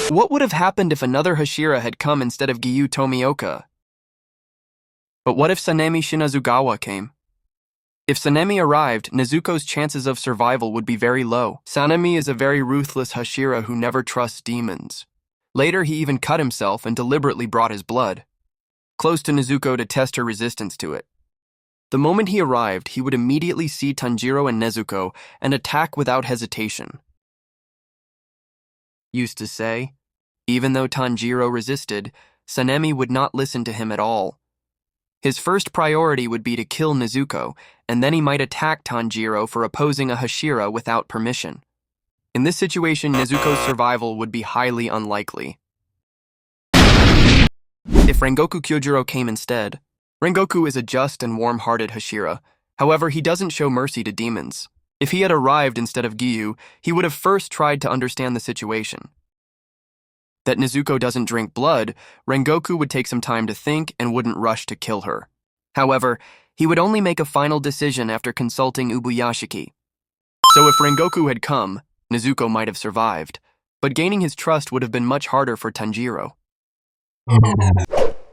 What would have happened if another Hashira had come instead of Giyu Tomioka? But what if Sanemi Shinazugawa came? If Sanemi arrived, Nezuko's chances of survival would be very low. Sanemi is a very ruthless Hashira who never trusts demons. Later, he even cut himself and deliberately brought his blood, close to Nezuko to test her resistance to it. The moment he arrived, he would immediately see Tanjiro and Nezuko and attack without hesitation. Used to say, even though Tanjiro resisted, Sanemi would not listen to him at all. His first priority would be to kill Nezuko, and then he might attack Tanjiro for opposing a Hashira without permission. In this situation, Nezuko's survival would be highly unlikely. If Rengoku Kyojuro came instead, Rengoku is a just and warm-hearted Hashira. However, he doesn't show mercy to demons. If he had arrived instead of Giyu, he would have first tried to understand the situation. That Nezuko doesn't drink blood, Rengoku would take some time to think and wouldn't rush to kill her. However, he would only make a final decision after consulting Ubuyashiki. So if Rengoku had come, Nezuko might have survived, but gaining his trust would have been much harder for Tanjiro.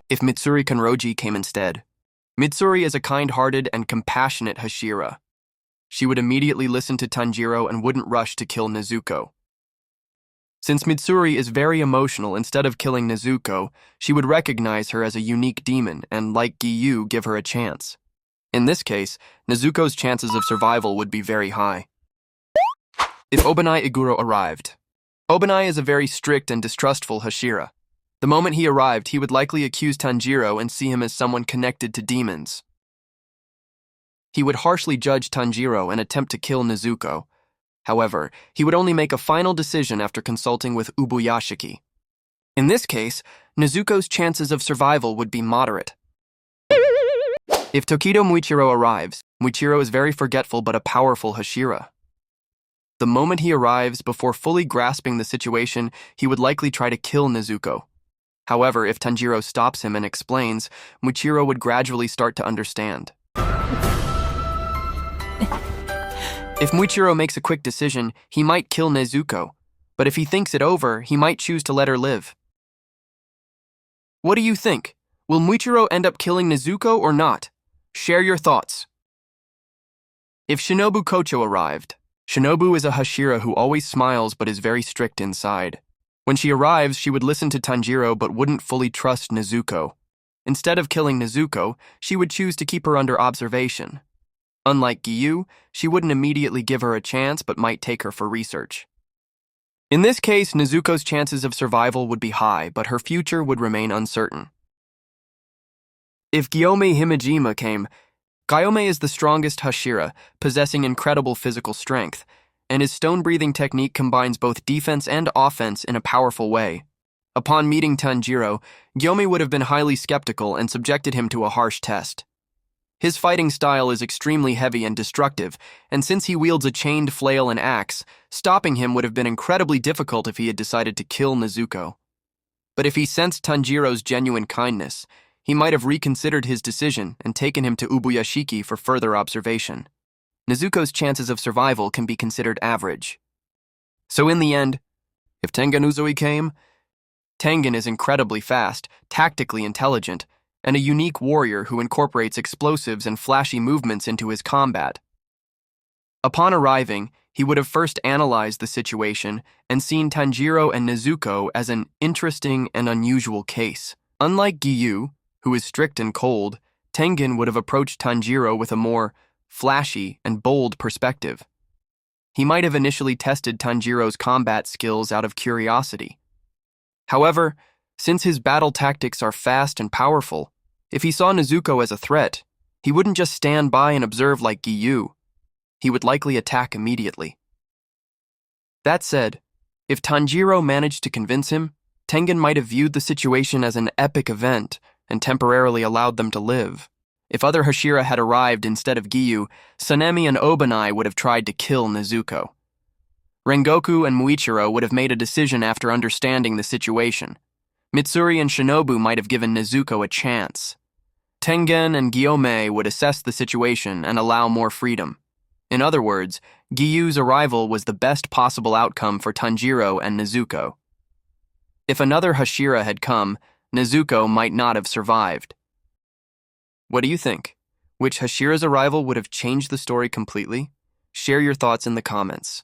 If Mitsuri Kanroji came instead, Mitsuri is a kind-hearted and compassionate Hashira. She would immediately listen to Tanjiro and wouldn't rush to kill Nezuko. Since Mitsuri is very emotional, instead of killing Nezuko, she would recognize her as a unique demon and, like Giyu, give her a chance. In this case, Nezuko's chances of survival would be very high. If Obanai Iguro arrived. Obanai is a very strict and distrustful Hashira. The moment he arrived, he would likely accuse Tanjiro and see him as someone connected to demons. He would harshly judge Tanjiro and attempt to kill Nezuko. However, he would only make a final decision after consulting with Ubuyashiki. In this case, Nezuko's chances of survival would be moderate. If Tokido Muichiro arrives, Muichiro is very forgetful but a powerful Hashira. The moment he arrives, before fully grasping the situation, he would likely try to kill Nezuko. However, if Tanjiro stops him and explains, Muichiro would gradually start to understand. If Muichiro makes a quick decision, he might kill Nezuko, but if he thinks it over, he might choose to let her live. What do you think? Will Muichiro end up killing Nezuko or not? Share your thoughts. If Shinobu Kocho arrived. Shinobu is a Hashira who always smiles but is very strict inside. When she arrives, she would listen to Tanjiro but wouldn't fully trust Nezuko. Instead of killing Nezuko, she would choose to keep her under observation. Unlike Giyu, she wouldn't immediately give her a chance but might take her for research. In this case, Nezuko's chances of survival would be high, but her future would remain uncertain. If Gyome Himejima came, Gyome is the strongest Hashira, possessing incredible physical strength, and his stone-breathing technique combines both defense and offense in a powerful way. Upon meeting Tanjiro, Gyome would have been highly skeptical and subjected him to a harsh test. His fighting style is extremely heavy and destructive, and since he wields a chained flail and axe, stopping him would have been incredibly difficult if he had decided to kill Nezuko. But if he sensed Tanjiro's genuine kindness, he might have reconsidered his decision and taken him to Ubuyashiki for further observation. Nezuko's chances of survival can be considered average. So in the end, if Tengen Uzui came, Tengen is incredibly fast, tactically intelligent, and a unique warrior who incorporates explosives and flashy movements into his combat. Upon arriving, he would have first analyzed the situation and seen Tanjiro and Nezuko as an interesting and unusual case. Unlike Giyu, who is strict and cold, Tengen would have approached Tanjiro with a more flashy and bold perspective. He might have initially tested Tanjiro's combat skills out of curiosity. However, since his battle tactics are fast and powerful, if he saw Nezuko as a threat, he wouldn't just stand by and observe like Giyu. He would likely attack immediately. That said, if Tanjiro managed to convince him, Tengen might have viewed the situation as an epic event and temporarily allowed them to live. If other Hashira had arrived instead of Giyu, Sanemi and Obanai would have tried to kill Nezuko. Rengoku and Muichiro would have made a decision after understanding the situation. Mitsuri and Shinobu might have given Nezuko a chance. Tengen and Gyome would assess the situation and allow more freedom. In other words, Giyu's arrival was the best possible outcome for Tanjiro and Nezuko. If another Hashira had come, Nezuko might not have survived. What do you think? Which Hashira's arrival would have changed the story completely? Share your thoughts in the comments.